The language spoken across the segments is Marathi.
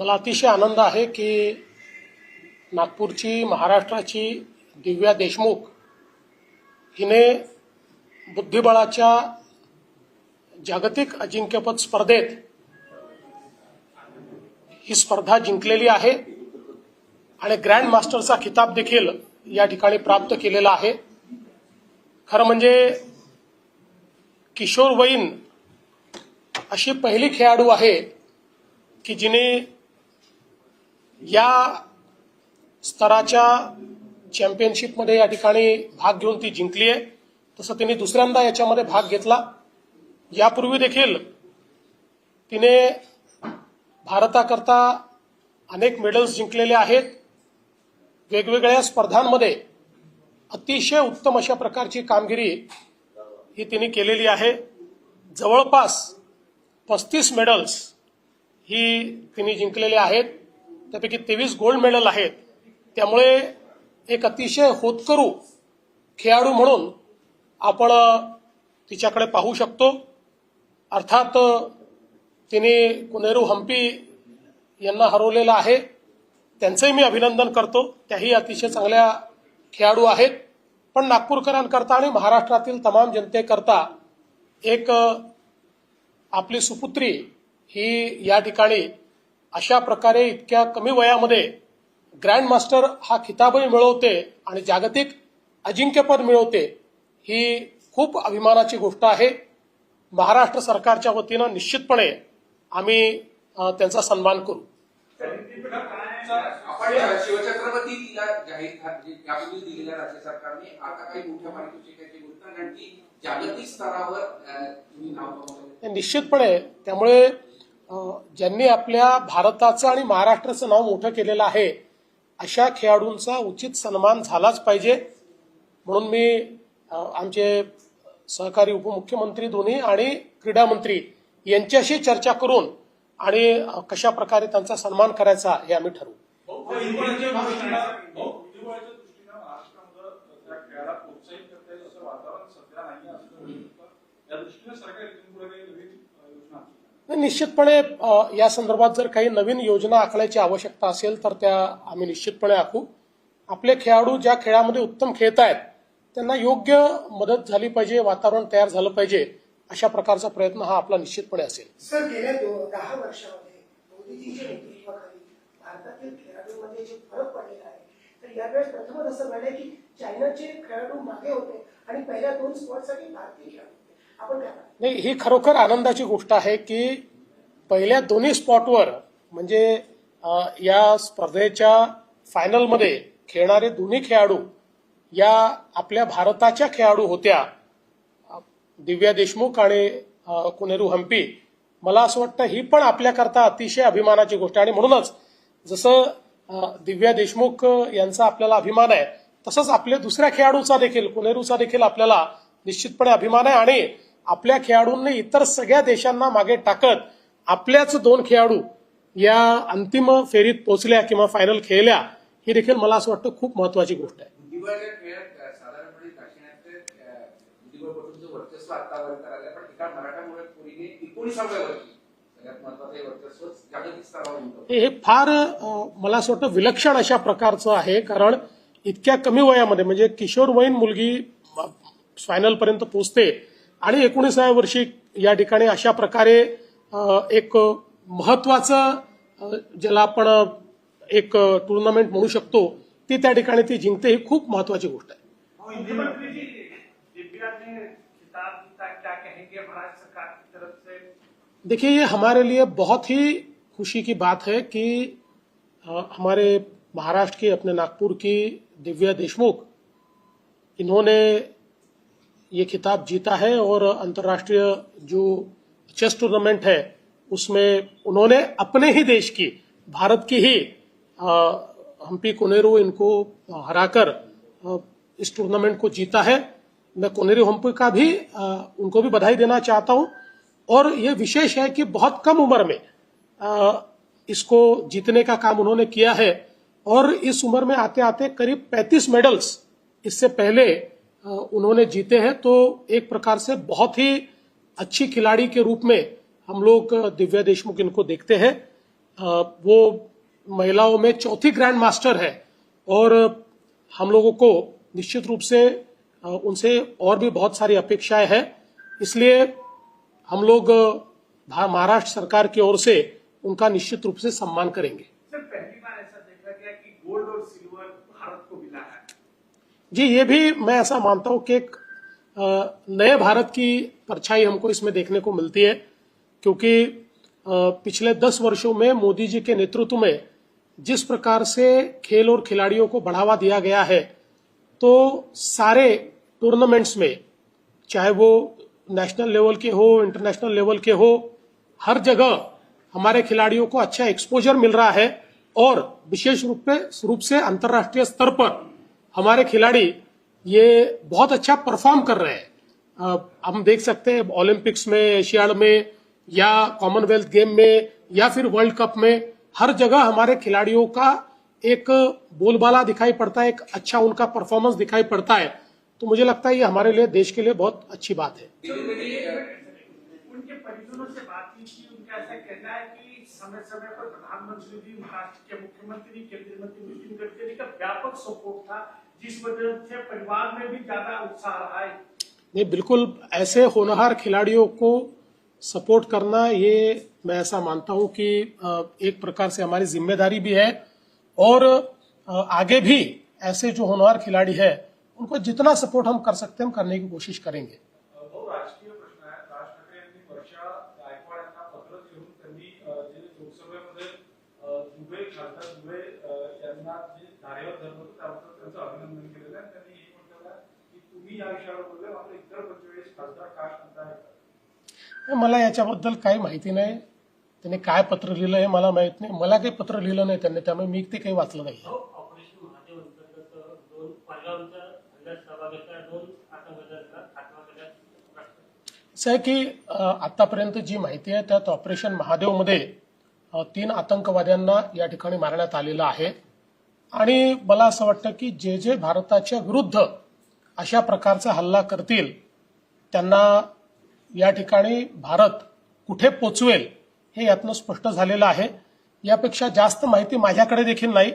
मला अतिशय आनंद आहे की नागपूरची महाराष्ट्राची दिव्या देशमुख हिने बुद्धिबळाच्या जागतिक अजिंक्यपद स्पर्धेत ही स्पर्धा जिंकलेली आहे आणि ग्रँड मास्टरचा खिताब देखील या ठिकाणी प्राप्त केलेला आहे। खरं म्हणजे किशोरवयीन अशी पहिली खेळाडू आहे की जिने या स्तराच्या चॅम्पियनशिपमध्ये या ठिकाणी भाग घेऊन ती जिंकली आहे। तसं तिने दुसऱ्यांदा याच्यामध्ये भाग घेतला। यापूर्वी देखील तिने भारताकरता अनेक मेडल्स जिंकलेले आहेत। वेगवेगळ्या स्पर्धांमध्ये अतिशय उत्तम अशा प्रकारची कामगिरी ही तिने केलेली आहे। जवळपास 35 मेडल्स ही तिने जिंकलेले आहेत, त्यापैकी 23 गोल्ड मेडल आहेत। त्यामुळे एक अतिशय होतकरू खेळाडू म्हणून आपण तिच्याकडे पाहू शकतो। अर्थात तिने कोनेरू हम्पी यांना हरवलेलं आहे, त्यांचंही मी अभिनंदन करतो। त्याही अतिशय चांगल्या खेळाडू आहेत। पण नागपूरकरांकरता आणि महाराष्ट्रातील तमाम जनतेकरता एक आपली सुपुत्री ही या ठिकाणी अशा प्रकारे इतक्या कमी वयामध्ये ग्रँड मास्टर हा खिताबही मिळवते आणि जागतिक अजिंक्यपद मिळवते, ही खूप अभिमानाची गोष्ट आहे। महाराष्ट्र सरकारच्या वतीनं निश्चितपणे आम्ही त्यांचा सन्मान करू। आपण शिवछत्रपती तिला जाहीर यापूर्वी दिलेल्या राज्य सरकारने आता काही मोठ्या पारितोषिकाची घोषणा कारण की जागतिक स्तरावर तुम्ही नाव कमवलं निश्चितपणे। त्यामुळे ज्यांनी आपल्या भारताचं आणि महाराष्ट्राचं नाव मोठं केलेलं आहे अशा खेळाडूंचा उचित सन्मान झालाच पाहिजे। म्हणून मी आमचे सहकारी उपमुख्यमंत्री दोन्ही आणि क्रीडा मंत्री यांच्याशी चर्चा करून आणि कशा प्रकारे त्यांचा सन्मान करायचा हे आम्ही ठरवू। निश्चितपणे या संदर्भात जर काही नवीन योजना आखण्याची आवश्यकता असेल तर त्या आम्ही निश्चितपणे आखू। आपले खेळाडू ज्या खेळामध्ये उत्तम खेळत आहेत त्यांना योग्य मदत झाली पाहिजे, वातावरण तयार झालं पाहिजे, अशा प्रकारचा प्रयत्न हा आपला निश्चितपणे असेल। सर, गेल्या 10 वर्षांमध्ये मोदीजींच्या नेतृत्वाखाली भारतातील खेळाडूंमध्ये जे फरक पडलेला आहे, तर यावेळेस प्रथमच असं घडलंय की चायनाचे खेळाडू मागे होते आणि पहिल्या 2 स्पॉटसाठी भारतीय खेळाडू होते। आपण काय नाही, ही खरोखर आनंदाची गोष्ट आहे की पहिल्या दोन्ही स्पॉटवर म्हणजे या स्पर्धेच्या फायनलमध्ये खेळणारे दोन्ही खेळाडू या आपल्या भारताच्या खेळाडू होत्या, दिव्या देशमुख आणि कोनेरू हम्पी। मला असं वाटतं ही पण आपल्याकरता अतिशय अभिमानाची गोष्ट आहे। आणि म्हणूनच जसं दिव्या देशमुख यांचा आपल्याला अभिमान आहे तसंच आपल्या दुसऱ्या खेळाडूचा देखील, कोनेरूचा देखील आपल्याला निश्चितपणे अभिमान आहे। आणि आपल्या खेळाडूंनी इतर सगळ्या देशांना मागे टाकत आपल्याच 2 खेळाडू या अंतिम फेरीत पोहोचल्या किंवा फायनल खेळल्या, ही देखील मला असं वाटतं खूप महत्वाची गोष्ट आहे। बुद्धिबळाच्या खेळात साधारणपणे दाक्षिणात्य बुद्धिबळपटूंचं वर्चस्व आतावर करायला पण एका मराठा मुलीने 19व्या वर्षी सगळ्यात महत्वाचं वर्चस्व जागतिक स्तरावर होतं। हे फार मला असं वाटतं विलक्षण अशा प्रकारचं आहे, कारण इतक्या कमी वयामध्ये म्हणजे किशोरवयीन मुलगी फायनलपर्यंत पोहोचते आणि 19व्या वर्षी या ठिकाणी अशा प्रकारे एक महत्वाचं ज्याला आपण एक टुर्नामेंट म्हणू शकतो ती त्या ठिकाणी ती जिंकते, ही खूप महत्वाची गोष्ट आहे। देखिए, ये हमारे लिए बहुत ही खुशी की बात है कि हमारे महाराष्ट्र की, अपने नागपुर की दिव्या देशमुख, इन्होंने ये खिताब जीता है और अंतर्राष्ट्रीय जो चेस टूर्नामेंट है उसमें उन्होंने अपने ही देश की, भारत की ही हम्पी कोनेरू इनको हराकर इस टूर्नामेंट को जीता है। मैं कोनेरू हम्पी का भी उनको भी बधाई देना चाहता हूं। और ये विशेष है कि बहुत कम उम्र में इसको जीतने का काम उन्होंने किया है और इस उम्र में आते आते करीब 35 मेडल्स इससे पहले उन्होंने जीते हैं। तो एक प्रकार से बहुत ही अच्छी खिलाड़ी के रूप में हम लोग दिव्या देशमुख इनको देखते हैं। वो महिलाओं में चौथी ग्रैंड मास्टर है और हम लोगों को निश्चित रूप से उनसे और भी बहुत सारी अपेक्षाएं हैं। इसलिए हम लोग महाराष्ट्र सरकार की ओर से उनका निश्चित रूप से सम्मान करेंगे। सर, पहली बार ऐसा देखा गया कि गोल्ड और सिल्वर भारत को मिला है। जी, ये भी मैं ऐसा मानता हूं कि एक नए भारत की परछाई हमको इसमें देखने को मिलती है, क्योंकि पिछले 10 वर्षों में मोदी जी के नेतृत्व में जिस प्रकार से खेल और खिलाड़ियों को बढ़ावा दिया गया है, तो सारे टूर्नामेंट्स में, चाहे वो नेशनल लेवल के हो, इंटरनेशनल लेवल के हो, हर जगह हमारे खिलाड़ियों को अच्छा एक्सपोजर मिल रहा है और विशेष रूप से अंतर्राष्ट्रीय स्तर पर हमारे खिलाड़ी ये बहुत अच्छा परफॉर्म कर रहे हैं। हम देख सकते हैं ओलंपिक्स में, एशियाड में या कॉमनवेल्थ गेम में या फिर वर्ल्ड कप में, हर जगह हमारे खिलाड़ियों का एक बोलबाला दिखाई पड़ता है, एक अच्छा उनका परफॉर्मेंस दिखाई पड़ता है। तो मुझे लगता है ये हमारे लिए, देश के लिए बहुत अच्छी बात है। उनके परिजनों से बातचीत की, उनका ऐसा कहना है कि समय समय पर प्रधानमंत्री जी, महाराष्ट्र के मुख्यमंत्री, केंद्रीय मंत्री नितिन गडकरी का व्यापक सपोर्ट था, जिस वजह से परिवार में भी ज्यादा उत्साह रहा है। नहीं, बिल्कुल ऐसे होनहार खिलाड़ियों को सपोर्ट करना, ये मैं ऐसा मानता हूं कि एक प्रकार से हमारी जिम्मेदारी भी है और आगे भी ऐसे जो होनहार खिलाड़ी है उनको जितना सपोर्ट हम कर सकते हैं हम करने की कोशिश करेंगे। राजकीय प्रश्न आहे। राज ठाकरे यांनी वर्षा गायकवाड यांना पत्र लिहून त्यांनी जे लोकसभेमध्ये दुबे, खासदार दुबे यांना जे धारेवर धरलं होतं त्याबद्दल त्यांचं अभिनंदन केलेलं आहे। त्यांनी हे म्हटलेलं आहे की तुम्ही या विषयावर बोलले, मात्र इतर 45 खासदार का म्हणताय? मला याच्याबद्दल काही माहिती नाही, त्यांनी काय पत्र लिहिलं हे मला माहित नाही, मला काही पत्र लिहिलं नाही त्यांनी, त्यामुळे मी ते काही वाचलं नाही। ऑपरेशन महादेव अंतर्गत 2 पालगावच्या हल्ल्यात सहभागी असलेल्या 2 आतंकवाद्यांना खात्मा करण्यात असं आहे की आतापर्यंत जी माहिती आहे त्यात ऑपरेशन महादेवमध्ये 3 आतंकवाद्यांना या ठिकाणी मारण्यात आलेलं आहे आणि मला असं वाटतं की जे जे भारताच्या विरुद्ध अशा प्रकारचा हल्ला करतील त्यांना या ठिकाणी भारत कुठे पोचवेल हे यातनं स्पष्ट झालेलं आहे। यापेक्षा जास्त माहिती माझ्याकडे देखील नाही,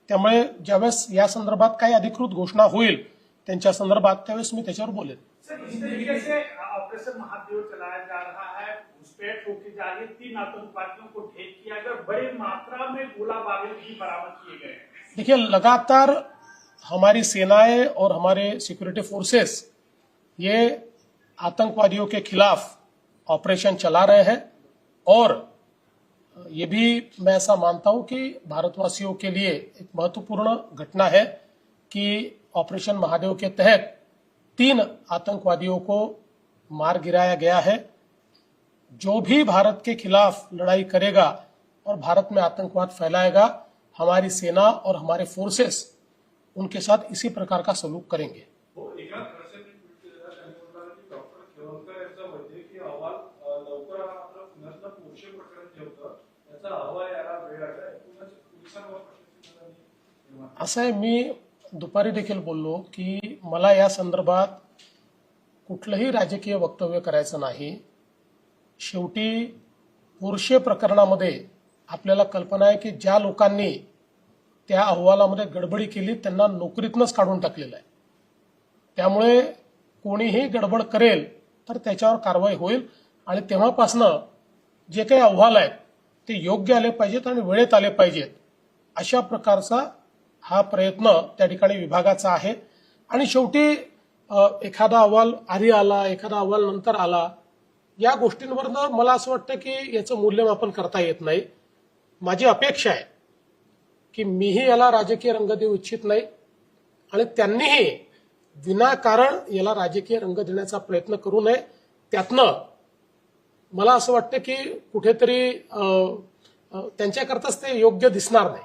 त्यामुळे ज्यावेळेस या संदर्भात काही अधिकृत घोषणा होईल त्यांच्या संदर्भात त्यावेळेस मी त्याच्यावर बोलेन। सर, इस तरीके से ऑपरेशन महादेव चलाया जा रहा है, घुसपैठ होकर जा रही है, 3 आतंकवादियों को ढेर किया गया, बड़ी मात्रा में गोला बारूद भी बरामद किए गए। देखिए, लगातार हमारी सेनाएं और हमारे सिक्योरिटी फोर्सेस ये आतंकवादियों के खिलाफ ऑपरेशन चला रहे हैं और ये भी मैं ऐसा मानता हूं कि भारतवासियों के लिए एक महत्वपूर्ण घटना है कि ऑपरेशन महादेव के तहत 3 आतंकवादियों को मार गिराया गया है। जो भी भारत के खिलाफ लड़ाई करेगा और भारत में आतंकवाद फैलाएगा, हमारी सेना और हमारे फोर्सेस उनके साथ इसी प्रकार का सलूक करेंगे। एकनाथ खडसेंनी ट्विट केलेलं, त्यांनी म्हटलं की डॉक्टर खेवलकर यांचा वैद्यकीय अहवाल लवकर आला, मात्र पुण्यातलं पोरशे प्रकरण जे होतं त्याचा अहवाल यायला वेळ लागला। पोलिसांवर प्रश्नचिन्ह निर्माण असं आहे, मी दुपारी देखील बोललो की मला या संदर्भात कुठलंही राजकीय वक्तव्य करायचं नाही। शेवटी पोरशे प्रकरणामध्ये आपल्याला कल्पना आहे की ज्या लोकांनी त्या अहवालामध्ये गडबडी केली त्यांना नोकरीतनंच काढून टाकलेलं आहे, त्यामुळे कोणीही गडबड करेल तर त्याच्यावर कारवाई होईल आणि तेव्हापासनं जे काही अहवाल आहेत ते योग्य आले पाहिजेत आणि वेळेत आले पाहिजेत, अशा प्रकारचा हा प्रयत्न त्या ठिकाणी विभागाचा आहे। आणि शेवटी एखादा अहवाल आधी आला, एखादा अहवाल नंतर आला, या गोष्टींवरनं मला असं वाटतं की याचं मूल्यमापन करता येत नाही। माझी अपेक्षा आहे की मीही याला राजकीय रंग देऊ इच्छित नाही आणि त्यांनीही विनाकारण याला राजकीय रंग देण्याचा प्रयत्न करू नये। त्यातनं मला असं वाटतं की कुठेतरी त्यांच्याकरताच ते योग्य दिसणार नाही।